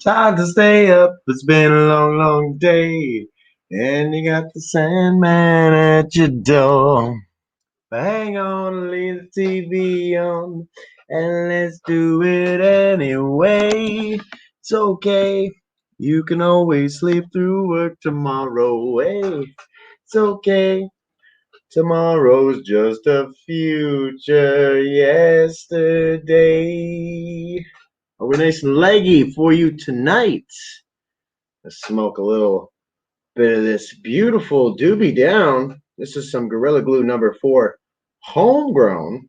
Time to stay up. It's been a long, long day. And you got the Sandman at your door. Hang on, leave the TV on, and let's do it anyway. It's okay. You can always sleep through work tomorrow. Hey, it's okay. Tomorrow's just a future yesterday. Are we nice and leggy for you tonight? Let's smoke a little bit of this beautiful doobie down. This is some Gorilla Glue number 4, homegrown.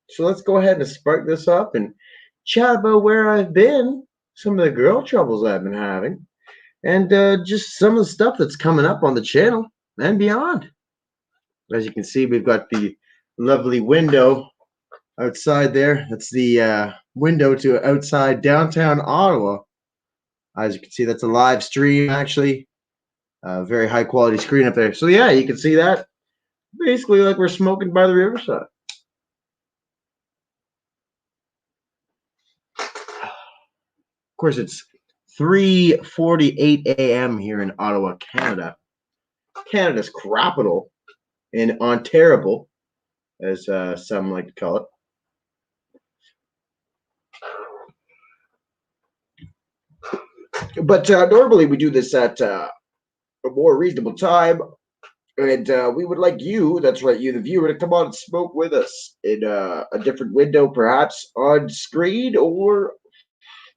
So let's go ahead and spark this up and chat about where I've been, some of the girl troubles I've been having, and just some of the stuff that's coming up on the channel and beyond. As you can see, we've got the lovely window outside there. That's the window to outside downtown Ottawa. As you can see, that's a live stream, actually. Very high quality screen up there. So yeah, you can see that. Basically like we're smoking by the riverside. Of course, it's 3:48 a.m. here in Ottawa, Canada. Canada's capital in Ontario, as some like to call it. But normally we do this at a more reasonable time, and we would like you, that's right, you the viewer, to come on and smoke with us in a different window, perhaps on screen or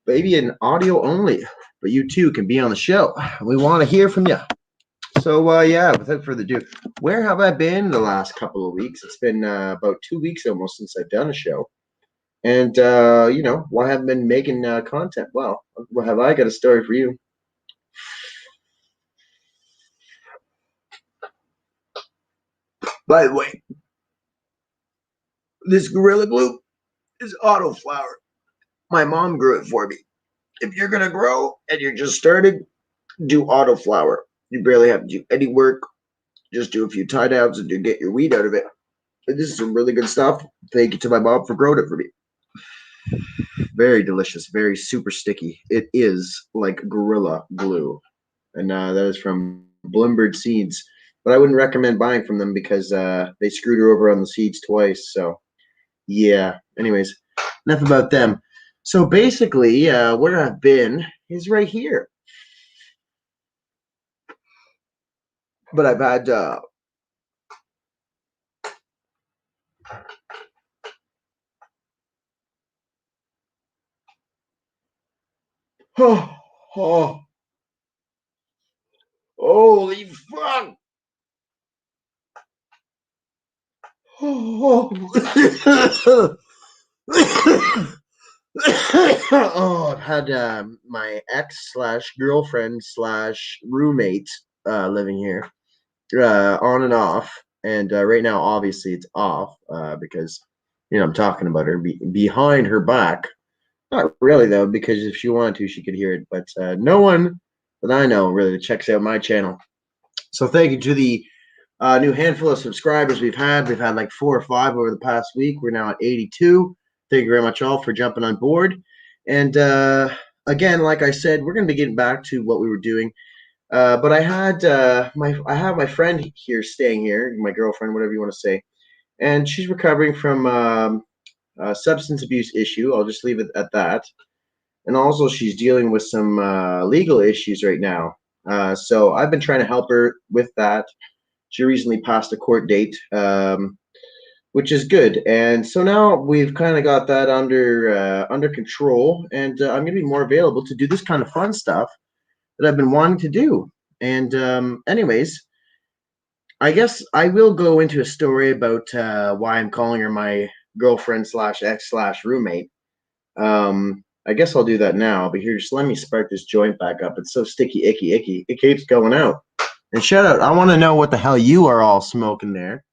maybe in audio only. But you too can be on the show. We want to hear from you. So yeah, without further ado, where have I been the last couple of weeks? It's been about 2 weeks almost since I've done a show. And, you know, why haven't been making content? Well, have I got a story for you. By the way, this Gorilla Glue is auto flower. My mom grew it for me. If you're going to grow and you're just starting, do auto flower. You barely have to do any work. Just do a few tie downs and you get your weed out of it. And this is some really good stuff. Thank you to my mom for growing it for me. Very delicious, very super sticky. It is like Gorilla Glue. And that is from Bloomberg Seeds. But I wouldn't recommend buying from them because they screwed her over on the seeds twice. So, yeah. Anyways, enough about them. So basically, where I've been is right here. But I've had holy fuck! Oh, oh, I've had my ex/girlfriend/roommate living here on and off, and right now obviously it's off because, you know, I'm talking about her behind her back. Not really though, because if she wanted to, she could hear it. But no one that I know really checks out my channel. So thank you to the new handful of subscribers we've had. We've had like 4 or 5 over the past week. We're now at 82. Thank you very much all for jumping on board. And again, like I said, we're going to be getting back to what we were doing. But I had my friend here staying here, my girlfriend, whatever you want to say, and she's recovering from a substance abuse issue. I'll just leave it at that. And also, she's dealing with some legal issues right now. So I've been trying to help her with that. She recently passed a court date, which is good. And so now we've kind of got that under control, and I'm going to be more available to do this kind of fun stuff that I've been wanting to do. And anyways, I guess I will go into a story about why I'm calling her my girlfriend/ex/roommate. I guess I'll do that now, but here, just let me spark this joint back up. It's so sticky, icky. It keeps going out. And shout out, I want to know what the hell you are all smoking there.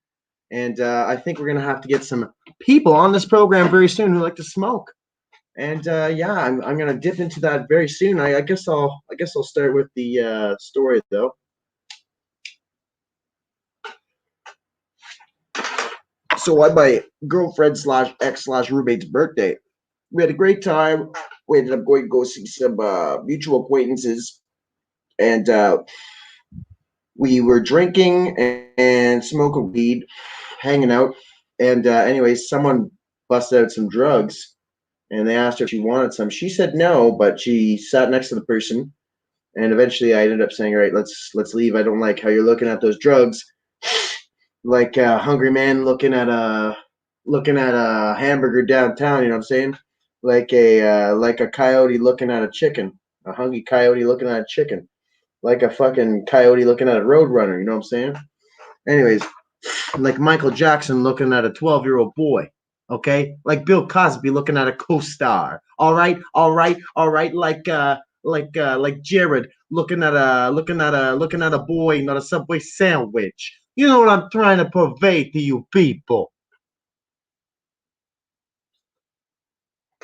And I think we're going to have to get some people on this program very soon who like to smoke. And yeah, I'm gonna dip into that very soon. I guess I'll start with the story though. So at my girlfriend slash ex slash roommate's birthday, we had a great time. We ended up going to go see some mutual acquaintances, and we were drinking and smoking weed, hanging out. And anyways, someone busted out some drugs, and they asked her if she wanted some. She said no, but she sat next to the person. And eventually, I ended up saying, "All right, let's leave. I don't like how you're looking at those drugs, like a hungry man looking at a hamburger downtown. You know what I'm saying? Like a coyote looking at a chicken, a hungry coyote looking at a chicken, like a fucking coyote looking at a roadrunner. You know what I'm saying? Anyways, like Michael Jackson looking at a 12-year-old boy. Okay, like Bill Cosby looking at a co-star. All right, all right, all right. Like Jared looking at a boy, not a Subway sandwich. You know what I'm trying to convey to you people.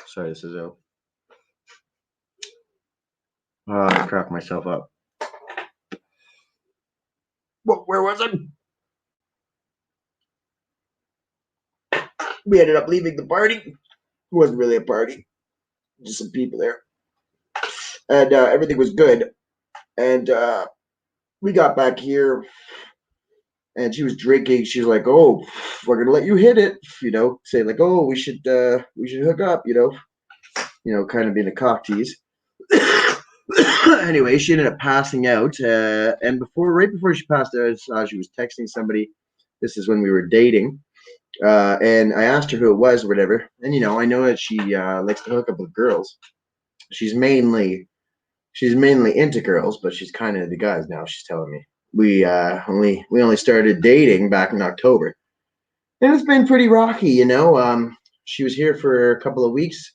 Sorry, this is out. I cracked myself up. Where was I? We ended up leaving the party. It wasn't really a party, just some people there, and everything was good. And we got back here, and she was drinking. She was like, "Oh, we're gonna let you hit it," say like, "Oh, we should hook up," kind of being a cock tease. Anyway, she ended up passing out, and right before she passed out, I saw she was texting somebody. This is when we were dating, and I asked her who it was or whatever. And I know that she likes to hook up with girls. She's mainly into girls, but she's kind of into guys now. She's telling me we only started dating back in October, and it's been pretty rocky. She was here for a couple of weeks,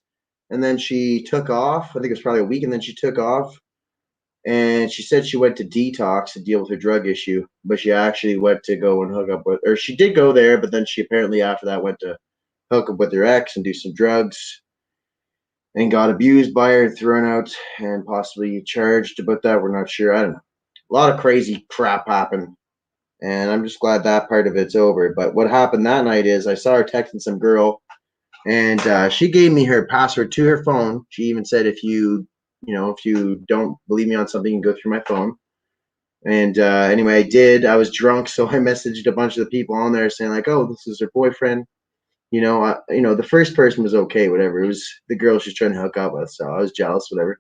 and then she took off. I think it was probably a week, and then she took off. And she said she went to detox to deal with her drug issue, but she actually went to go and hook up with, or she did go there, but then she apparently after that went to hook up with her ex and do some drugs and got abused by her and thrown out and possibly charged about that. We're not sure. I don't know. A lot of crazy crap happened, and I'm just glad that part of it's over. But what happened that night is I saw her texting some girl, and she gave me her password to her phone. She even said, if you don't believe me on something, you can go through my phone. And anyway, I did. I was drunk, so I messaged a bunch of the people on there saying like, "Oh, this is her boyfriend." The first person was okay, whatever. It was the girl she's trying to hook up with, so I was jealous, whatever.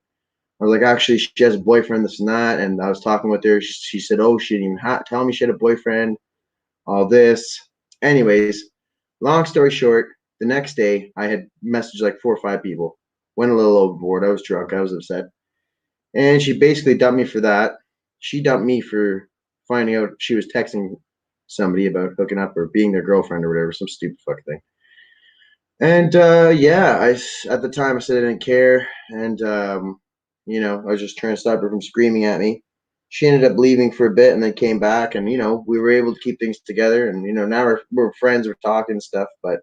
I was like, actually, she has a boyfriend, this and that. And I was talking with her. She said, "Oh, she didn't even tell me she had a boyfriend." All this. Anyways, long story short, the next day I had messaged like 4 or 5 people. Went a little overboard. I was drunk. I was upset. And she basically dumped me for that. She dumped me for finding out she was texting somebody about hooking up or being their girlfriend or whatever, some stupid fucking thing. And yeah, at the time I said I didn't care, and I was just trying to stop her from screaming at me. She ended up leaving for a bit and then came back, and we were able to keep things together, and now we're friends, we're talking and stuff. But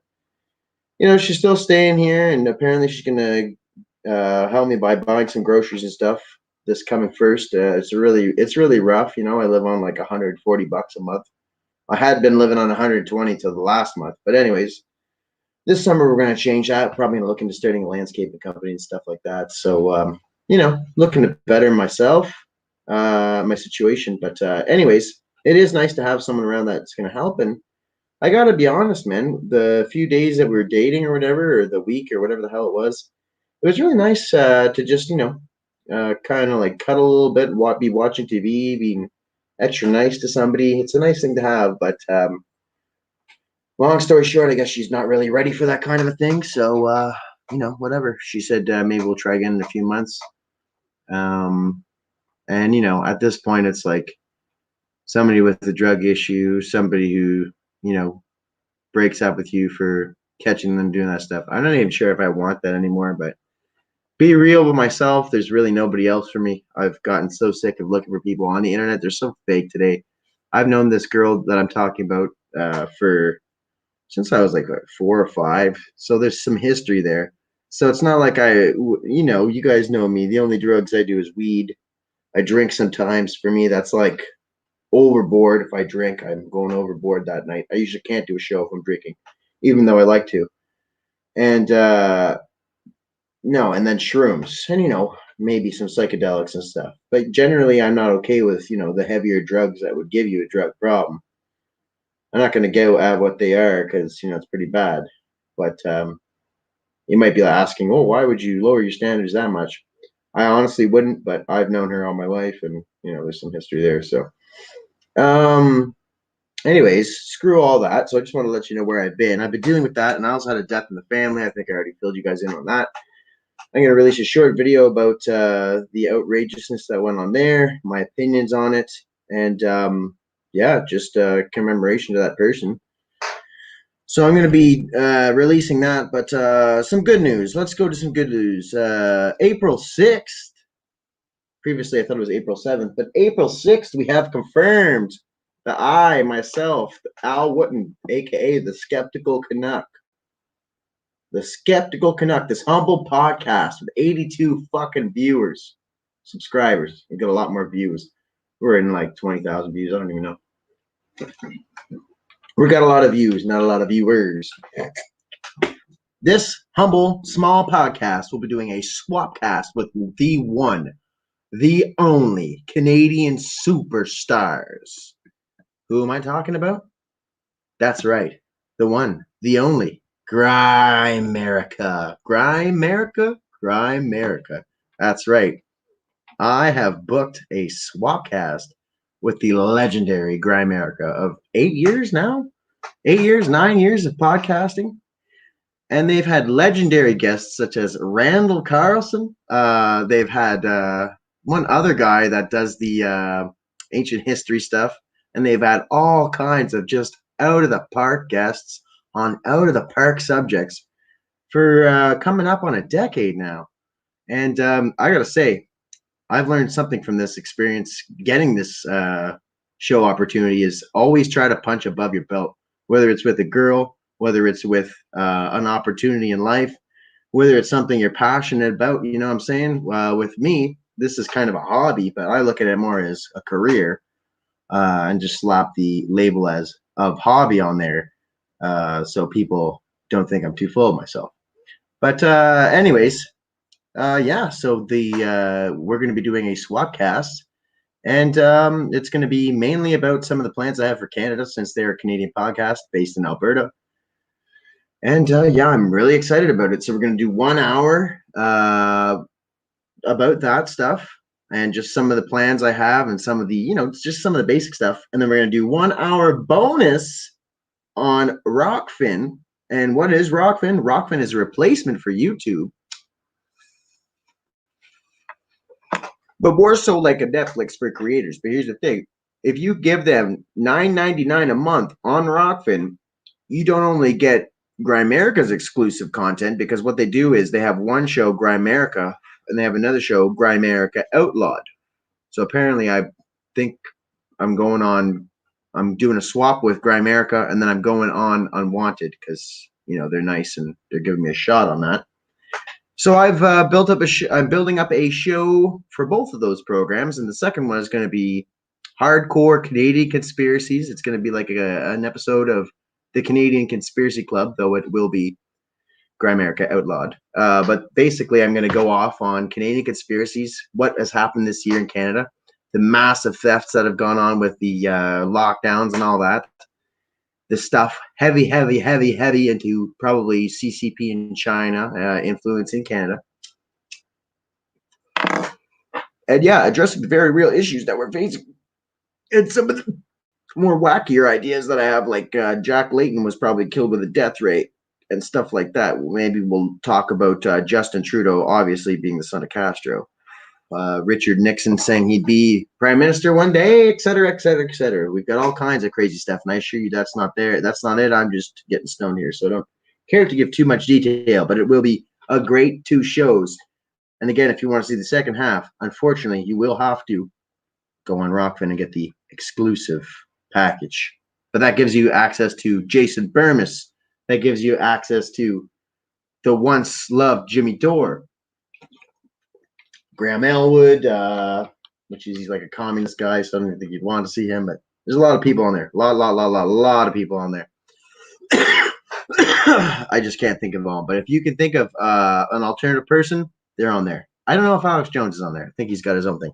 she's still staying here, and apparently she's gonna help me by buying some groceries and stuff this coming first. It's really rough. I live on like $140 a month. I had been living on 120 till the last month, but anyways, this summer we're going to change that. Probably going to look into starting a landscaping company and stuff like that. So looking to better myself, my situation. But anyways, it is nice to have someone around that's going to help. And I got to be honest, man, the few days that we were dating or whatever, or the week or whatever the hell it was really nice to just kind of like cuddle a little bit, be watching TV, being extra nice to somebody. It's a nice thing to have, but long story short, I guess she's not really ready for that kind of a thing. So whatever. She said maybe we'll try again in a few months. And at this point, it's like somebody with a drug issue, somebody who breaks up with you for catching them doing that stuff. I'm not even sure if I want that anymore, but be real with myself. There's really nobody else for me. I've gotten so sick of looking for people on the internet. They're so fake today. I've known this girl that I'm talking about for since I was like 4 or 5. So there's some history there. So it's not like you guys know me. The only drugs I do is weed. I drink sometimes. For me, that's like overboard. If I drink, I'm going overboard that night. I usually can't do a show if I'm drinking, even though I like to. And no, and then shrooms, and maybe some psychedelics and stuff. But generally, I'm not okay with the heavier drugs that would give you a drug problem. I'm not going to go at what they are because it's pretty bad. But you might be asking, oh, why would you lower your standards that much? I honestly wouldn't, but I've known her all my life, and there's some history there. So, anyways, screw all that. So I just want to let you know where I've been. I've been dealing with that, and I also had a death in the family. I think I already filled you guys in on that. I'm going to release a short video about the outrageousness that went on there, my opinions on it, and yeah, just commemoration to that person. So I'm going to be releasing that, but some good news. Let's go to some good news. April 6th. Previously, I thought it was April 7th, but April 6th, we have confirmed that I, myself, Al Wooten, a.k.a. the Skeptical Canuck, this humble podcast with 82 fucking subscribers. We got a lot more views. We're in like 20,000 views. I don't even know. We got a lot of views, not a lot of viewers. This humble, small podcast will be doing a swap cast with the one, the only Canadian superstars. Who am I talking about? That's right. The one, the only, Grimerica. Grimerica. That's right. I have booked a swap cast with the legendary Grimerica of 8 years now. 8 years, 9 years of podcasting. And they've had legendary guests such as Randall Carlson. They've had one other guy that does the ancient history stuff. And they've had all kinds of just out of the park guests on out of the park subjects for coming up on a decade now. And I got to say, I've learned something from this experience. Getting this show opportunity is always try to punch above your belt, whether it's with a girl, whether it's with an opportunity in life, whether it's something you're passionate about. You know what I'm saying? With me, this is kind of a hobby, but I look at it more as a career and just slap the label as of hobby on there so people don't think I'm too full of myself. But anyways, yeah, so we're going to be doing a swap cast. And it's going to be mainly about some of the plans I have for Canada since they're a Canadian podcast based in Alberta. And yeah, I'm really excited about it. So we're going to do 1 hour about that stuff and just some of the plans I have and some of the, just some of the basic stuff. And then we're going to do 1 hour bonus on Rockfin. And what is Rockfin? Rockfin is a replacement for YouTube, but more so like a Netflix for creators. But here's the thing. If you give them $9.99 a month on Rockfin, you don't only get Grimerica's exclusive content, because what they do is they have one show, Grimerica, and they have another show, Grimerica Outlawed. So apparently I think I'm doing a swap with Grimerica, and then I'm going on Unwanted because, they're nice and they're giving me a shot on that. So I've I'm building up a show for both of those programs, and the second one is going to be hardcore Canadian conspiracies. It's going to be like an episode of the Canadian Conspiracy Club, though it will be Grimerica Outlawed. But basically, I'm going to go off on Canadian conspiracies, what has happened this year in Canada, the massive thefts that have gone on with the lockdowns and all that. The stuff heavy into probably CCP in China influencing Canada. And yeah, addressing the very real issues that we're facing. And some of the more wackier ideas that I have, like Jack Layton was probably killed with a death rate and stuff like that. Maybe we'll talk about Justin Trudeau, obviously being the son of Castro. Richard Nixon saying he'd be prime minister one day, et cetera, et cetera, et cetera. We've got all kinds of crazy stuff, and I assure you that's not there. That's not it. I'm just getting stoned here, so I don't care to give too much detail, but it will be a great 2 shows. And again, if you want to see the second half, unfortunately, you will have to go on Rockfin and get the exclusive package. But that gives you access to Jason Burmis. That gives you access to the once loved Jimmy Dore, Graham Elwood, which is he's like a communist guy, so I don't think you'd want to see him, but there's a lot of people on there. A lot of people on there. I just can't think of them all. But if you can think of an alternative person, they're on there. I don't know if Alex Jones is on there. I think he's got his own thing.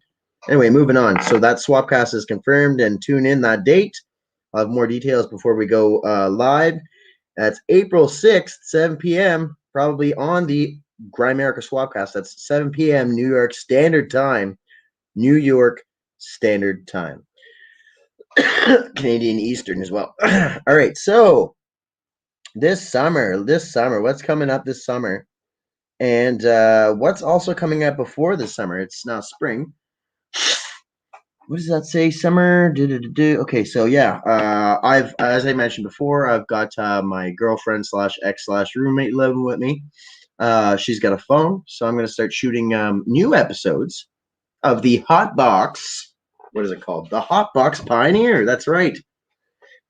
Anyway, moving on. So that Swapcast is confirmed, and tune in that date. I'll have more details before we go live. That's April 6th, 7 p.m., probably on the Grimerica Swapcast. That's 7 p.m. New York Standard Time. New York Standard Time. Canadian Eastern as well. All right, so this summer, what's coming up this summer? And what's also coming up before this summer? It's now spring. What does that say? Summer. Okay, so yeah, I've, as I mentioned before, I've got my girlfriend / ex / roommate living with me. She's got a phone, so I'm going to start shooting new episodes of the Hot Box. What is it called? The Hot Box Pioneer. That's right.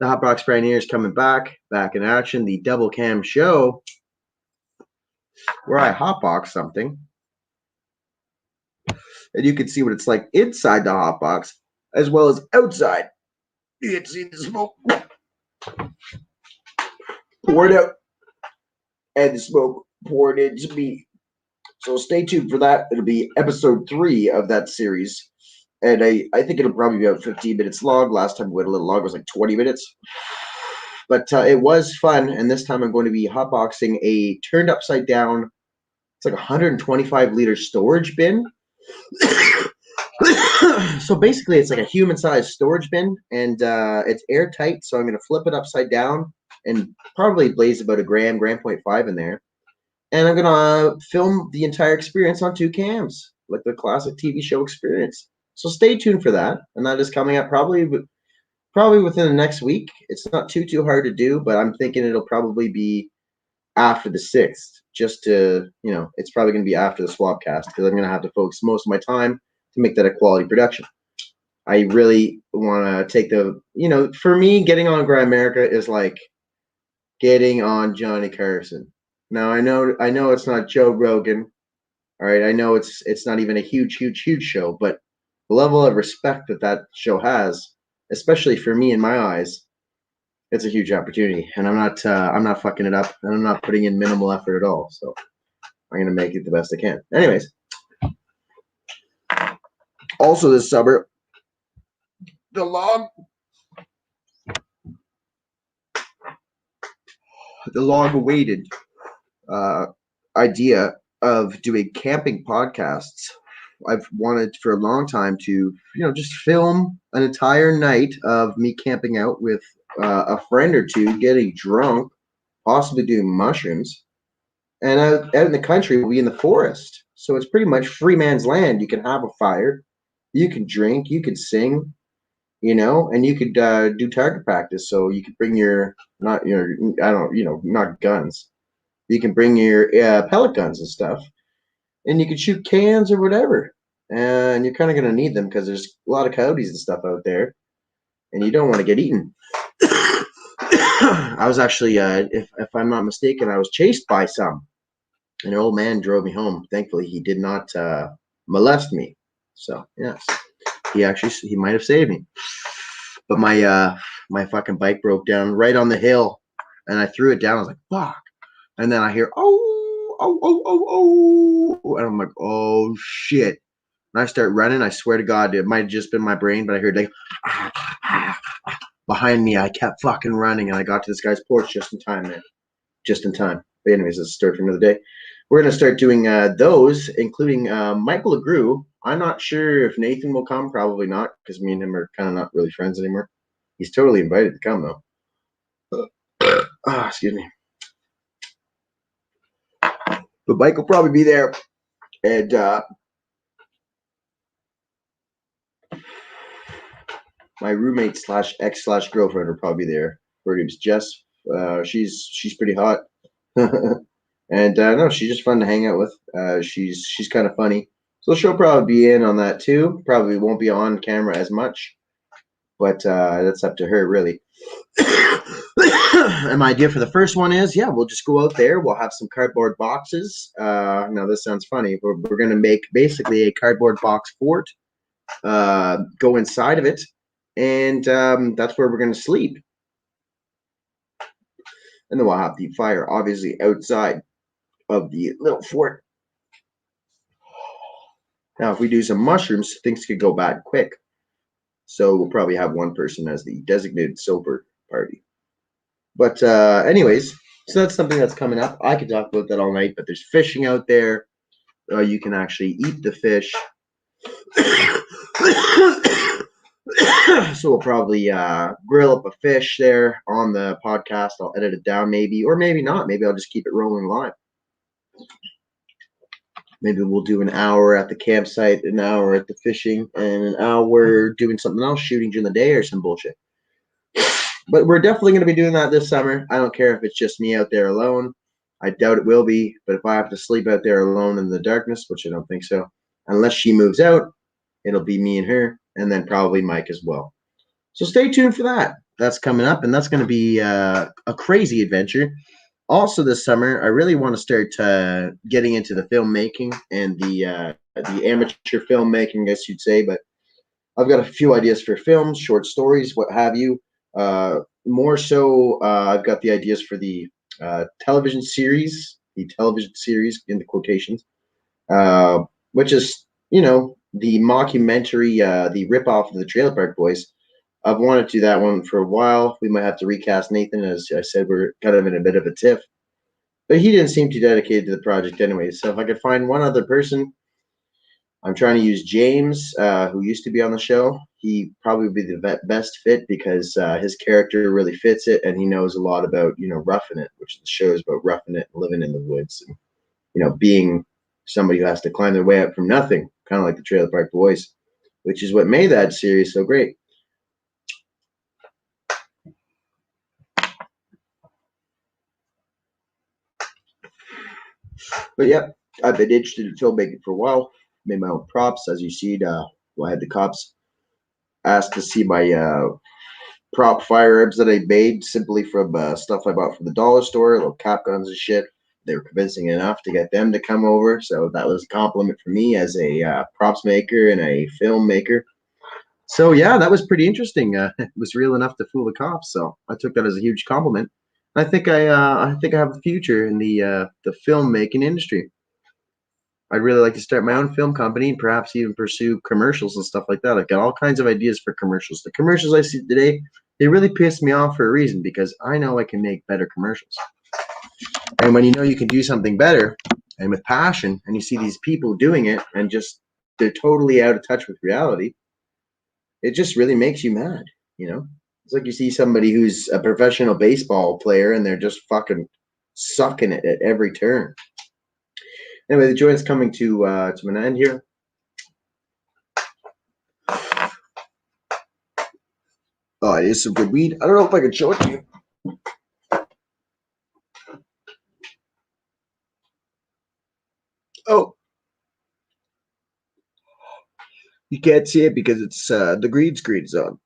The Hot Box Pioneer is coming back in action. The double cam show where I hotbox something, and you can see what it's like inside the hotbox as well as outside. You can see the smoke poured out and the smoke poured into me. So stay tuned for that. It'll be episode 3 of that series. And I think it'll probably be about 15 minutes long. Last time we went a little long. It was like 20 minutes. But it was fun. And this time I'm going to be hotboxing a turned upside down, it's like 125-liter storage bin. So basically it's like a human-sized storage bin. And it's airtight. So I'm going to flip it upside down and probably blaze about a gram, 1.5 in there. And I'm going to film the entire experience on 2 cams, like the classic TV show experience. So stay tuned for that. And that is coming up probably within the next week. It's not too hard to do, but I'm thinking it'll probably be after the 6th, just to, it's probably going to be after the Swapcast, because I'm going to have to focus most of my time to make that a quality production. I really want to take for me, getting on Grimerica is like getting on Johnny Carson. Now I know it's not Joe Rogan. All right, I know it's not even a huge show, but the level of respect that show has, especially for me in my eyes, it's a huge opportunity, and I'm not fucking it up, and I'm not putting in minimal effort at all. So I'm gonna make it the best I can. Anyways, also this summer, the long-awaited idea of doing camping podcasts. I've wanted for a long time to, just film an entire night of me camping out with a friend or two, getting drunk, possibly doing mushrooms, and out in the country, we'll be in the forest. So it's pretty much free man's land. You can have a fire, you can drink, you can sing, and you could do target practice. So you could bring not guns. You can bring your pellet guns and stuff, and you can shoot cans or whatever. And you're kind of going to need them because there's a lot of coyotes and stuff out there, and you don't want to get eaten. I was actually, if I'm not mistaken, I was chased by some. And an old man drove me home. Thankfully, he did not molest me. So, yes, he might have saved me. But my fucking bike broke down right on the hill, and I threw it down. I was like, fuck. And then I hear, oh, and I'm like, oh, shit. And I start running. I swear to God, it might have just been my brain, but I heard like, behind me. I kept fucking running, and I got to this guy's porch just in time, man. Just in time. But anyways, that's a story for another day. We're going to start doing those, including Michael LeGroux. I'm not sure if Nathan will come. Probably not, because me and him are kind of not really friends anymore. He's totally invited to come, though. Excuse me. But Mike will probably be there. And my roommate / ex / girlfriend will probably be there. Her name's Jess. She's pretty hot. And no, she's just fun to hang out with. She's kind of funny. So she'll probably be in on that too. Probably won't be on camera as much. But that's up to her, really. And my idea for the first one is, yeah, we'll just go out there. We'll have some cardboard boxes. Now, this sounds funny. We're going to make basically a cardboard box fort, go inside of it, and that's where we're going to sleep. And then we'll have the fire, obviously, outside of the little fort. Now, if we do some mushrooms, things could go bad quick. So we'll probably have one person as the designated sober party. But anyways, so that's something that's coming up. I could talk about that all night, but there's fishing out there. You can actually eat the fish. So we'll probably grill up a fish there on the podcast. I'll edit it down maybe, or maybe not. Maybe I'll just keep it rolling live. Maybe we'll do an hour at the campsite, an hour at the fishing, and an hour doing something else, shooting during the day or some bullshit. But we're definitely going to be doing that this summer. I don't care if it's just me out there alone. I doubt it will be. But if I have to sleep out there alone in the darkness, which I don't think so, unless she moves out, it'll be me and her, and then probably Mike as well. So stay tuned for that. That's coming up, and that's going to be a crazy adventure. Also this summer, I really want to start getting into the filmmaking and the amateur filmmaking, I guess you'd say. But I've got a few ideas for films, short stories, what have you. More so, I've got the ideas for the television series in the quotations, which is, the mockumentary, the ripoff of the Trailer Park Boys. I've wanted to do that one for a while. We might have to recast Nathan. As I said, we're kind of in a bit of a tiff. But he didn't seem too dedicated to the project anyway. So if I could find one other person, I'm trying to use James, who used to be on the show. He probably would be the best fit because his character really fits it, and he knows a lot about, roughing it, which the show is about roughing it and living in the woods and, being somebody who has to climb their way up from nothing, kind of like the Trailer Park Boys, which is what made that series so great. But yeah, I've been interested in filmmaking for a while. Made my own props, as you see. I had the cops asked to see my prop firearms that I made simply from stuff I bought from the dollar store, little cap guns and shit. They were convincing enough to get them to come over, so that was a compliment for me as a props maker and a filmmaker. So yeah, that was pretty interesting. It was real enough to fool the cops, so I took that as a huge compliment. I think I have a future in the filmmaking industry. I'd really like to start my own film company and perhaps even pursue commercials and stuff like that. I've got all kinds of ideas for commercials. The commercials I see today, they really piss me off for a reason because I know I can make better commercials. And when you know you can do something better and with passion, and you see these people doing it and just they're totally out of touch with reality, it just really makes you mad, It's like you see somebody who's a professional baseball player and they're just fucking sucking it at every turn. Anyway, the joint's coming to an end here. Oh, it is some good weed. I don't know if I can show it to you. Oh, you can't see it because it's the green screen's on.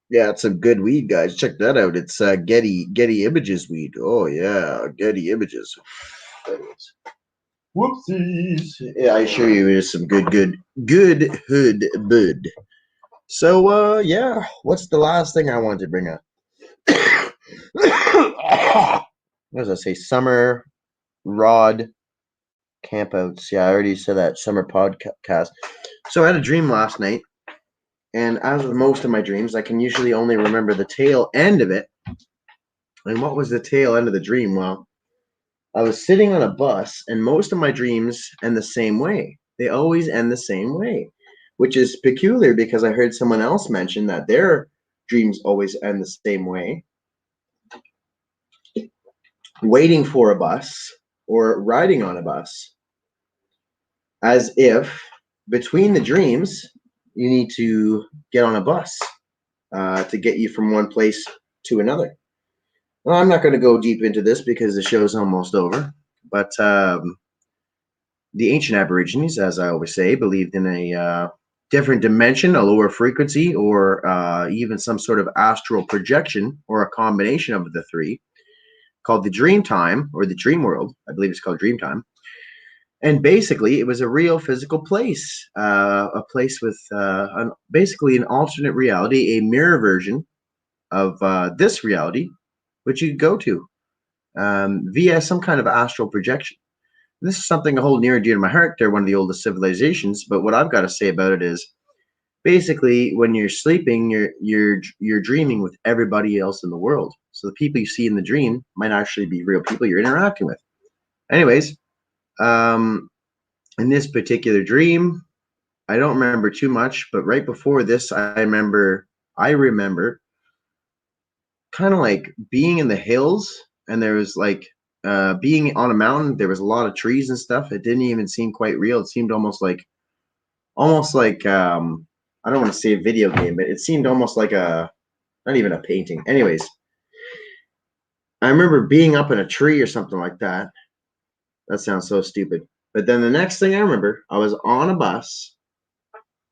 Yeah, it's some good weed, guys. Check that out. It's Getty Images weed. Oh yeah, Getty Images. Whoopsies. Yeah, I assure you, it is some good hood bud. So yeah, what's the last thing I wanted to bring up? What does I say? Summer rod campouts. Yeah, I already said that. Summer podcast. So I had a dream last night, and as with most of my dreams, I can usually only remember the tail end of it. And what was the tail end of the dream? Well, I was sitting on a bus, and most of my dreams end the same way. They always end the same way, which is peculiar because I heard someone else mention that their dreams always end the same way. Waiting for a bus or riding on a bus. As if between the dreams, you need to get on a bus to get you from one place to another. Well, I'm not going to go deep into this because the show's almost over, but the ancient Aborigines, as I always say, believed in a different dimension, a lower frequency, or even some sort of astral projection, or a combination of the three, called the dream time or the dream world. I believe it's called dream time. And basically, it was a real physical place, a place with basically an alternate reality, a mirror version of this reality, which you could go to via some kind of astral projection. This is something I hold near and dear to my heart. They're one of the oldest civilizations, but what I've got to say about it is, basically, when you're sleeping, you're dreaming with everybody else in the world. So the people you see in the dream might actually be real people you're interacting with. Anyways, in this particular dream, I don't remember too much, but right before this, I remember kind of like being in the hills, and there was like being on a mountain. There was a lot of trees and stuff. It didn't even seem quite real. It seemed almost like I don't want to say a video game, but it seemed almost like not even a painting. Anyways, I remember being up in a tree or something like that. That sounds so stupid. But then the next thing I remember, I was on a bus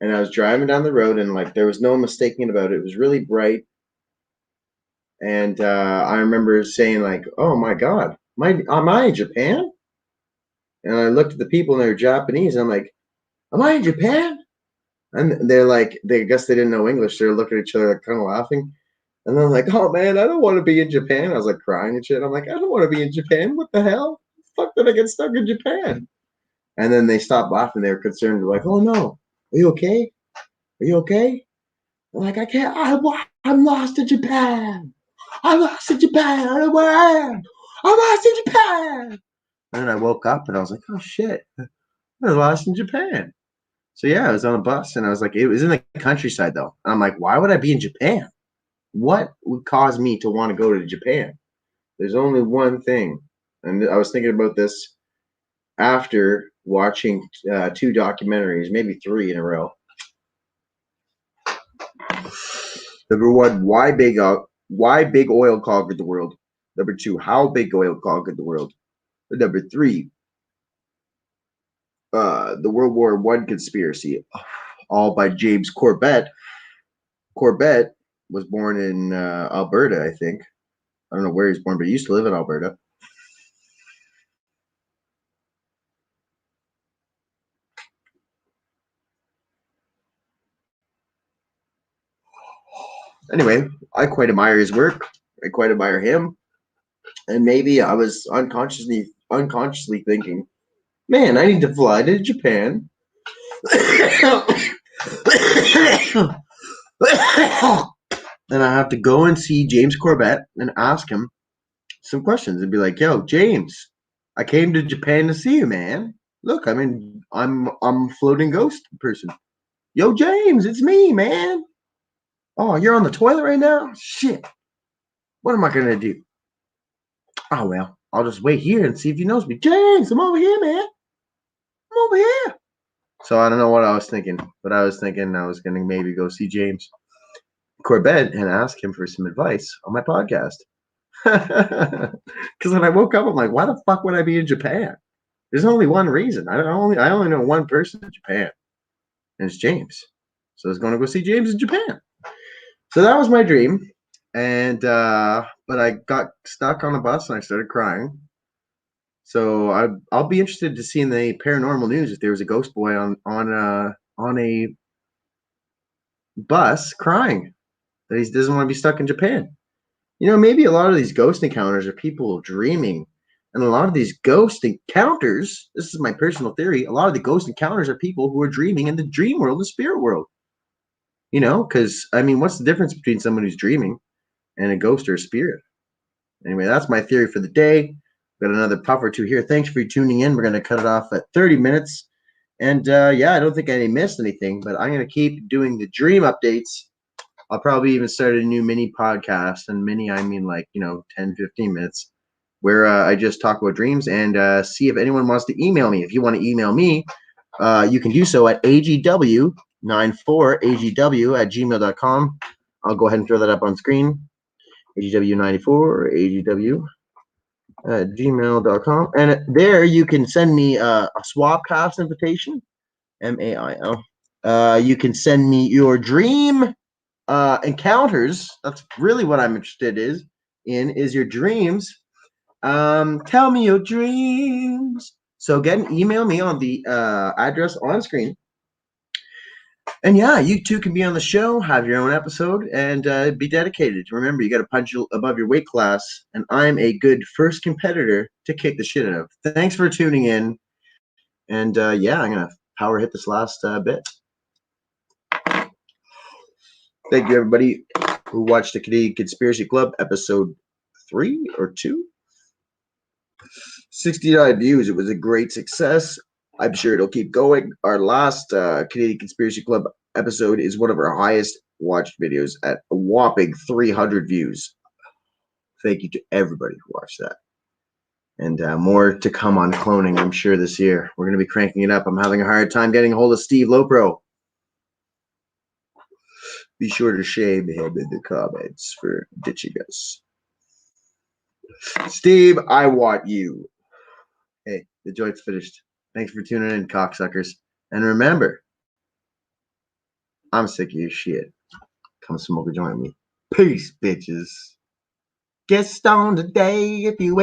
and I was driving down the road, and like there was no mistaking about it. It was really bright. And I remember saying like, "Oh my God, am I in Japan?" And I looked at the people and they were Japanese. And I'm like, "Am I in Japan?" And they're like, I guess they didn't know English. They're looking at each other, like, kind of laughing. And I'm like, "Oh man, I don't want to be in Japan." I was like crying and shit. I'm like, "I don't want to be in Japan. What the hell? Fuck did I get stuck in Japan?" And then they stopped laughing. They were concerned. They're like, "Oh no, are you okay? Are you okay?" I'm like, "I can't. I'm lost in Japan. I'm lost in Japan. I don't know where I am. I'm lost in Japan." And then I woke up and I was like, "Oh shit, I'm lost in Japan." So yeah, I was on a bus and I was like, it was in the countryside though. And I'm like, why would I be in Japan? What would cause me to want to go to Japan? There's only one thing. And I was thinking about this after watching two documentaries, maybe three in a row. Number one, why big oil conquered the world? Number two, how big oil conquered the world? And number three, the World War One conspiracy, all by James Corbett. Corbett was born in Alberta, I think. I don't know where he's born, but he used to live in Alberta. Anyway, I quite admire his work. I quite admire him. And maybe I was unconsciously thinking, man, I need to fly to Japan. And I have to go and see James Corbett and ask him some questions and be like, "Yo, James, I came to Japan to see you, man. Look, I'm a floating ghost person. Yo, James, it's me, man. Oh, you're on the toilet right now? Shit. What am I gonna do? Oh well, I'll just wait here and see if he knows me. James, I'm over here, man. I'm over here." So I don't know what I was thinking, but I was thinking I was gonna maybe go see James Corbett and ask him for some advice on my podcast. Because when I woke up, I'm like, why the fuck would I be in Japan? There's only one reason. I only know one person in Japan, and it's James. So I was going to go see James in Japan. So that was my dream, and but I got stuck on a bus and I started crying. So I'll be interested to see in the paranormal news if there was a ghost boy on a bus crying that he doesn't want to be stuck in Japan. You know, maybe a lot of these ghost encounters are people dreaming. And a lot of these ghost encounters, this is my personal theory, a lot of the ghost encounters are people who are dreaming in the dream world, the spirit world. You know, because, I mean, what's the difference between someone who's dreaming and a ghost or a spirit? Anyway, that's my theory for the day. Got another puff or two here. Thanks for tuning in. We're going to cut it off at 30 minutes. And yeah, I don't think I missed anything, but I'm going to keep doing the dream updates. I'll probably even start a new mini podcast, and mini, I mean like, 10, 15 minutes, where I just talk about dreams and see if anyone wants to email me. If you want to email me, you can do so at agw94agw at gmail.com. I'll go ahead and throw that up on screen. agw94agw at gmail.com. And there you can send me a SWAP cast invitation, MAIL. You can send me your dream encounters. That's really what I'm interested is your dreams. Tell me your dreams. So again, email me on the address on screen. And yeah, you too can be on the show, have your own episode, and be dedicated. Remember, you got to punch above your weight class, and I'm a good first competitor to kick the shit out of. Thanks for tuning in, and yeah, I'm gonna power hit this last bit. Thank you, everybody who watched the Canadian Conspiracy Club episode 3 or 2. 69 views. It was a great success. I'm sure it'll keep going. Our last Canadian Conspiracy Club episode is one of our highest watched videos at a whopping 300 views. Thank you to everybody who watched that. And more to come on cloning, I'm sure, this year. We're going to be cranking it up. I'm having a hard time getting a hold of Steve Lopro. Be sure to shame him in the comments for ditching us. Steve, I want you. Hey, the joint's finished. Thanks for tuning in, cocksuckers. And remember, I'm sick of your shit. Come smoke a joint with me. Peace, bitches. Get stoned today if you